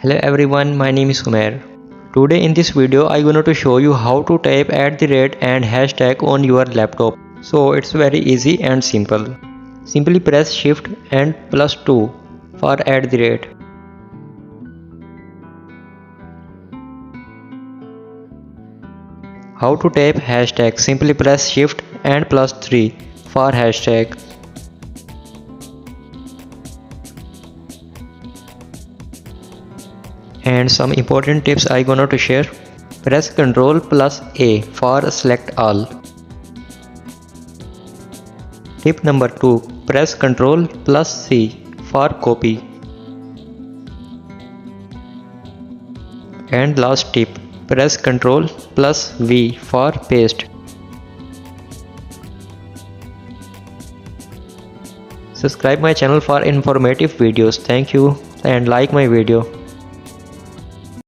Hello everyone, my name is Umair. Today in this video I going to show you how to type @ and hashtag on your laptop. So it's very easy and simple. Simply press shift and +2 for @. How to type hashtag? Simply press shift and +3 for hashtag. And some important tips I gonna to share. Press Ctrl+A for select all. Tip number 2. Press Ctrl+C for copy. And last tip. Press Ctrl+V for paste. Subscribe my channel for informative videos. Thank you and like my video.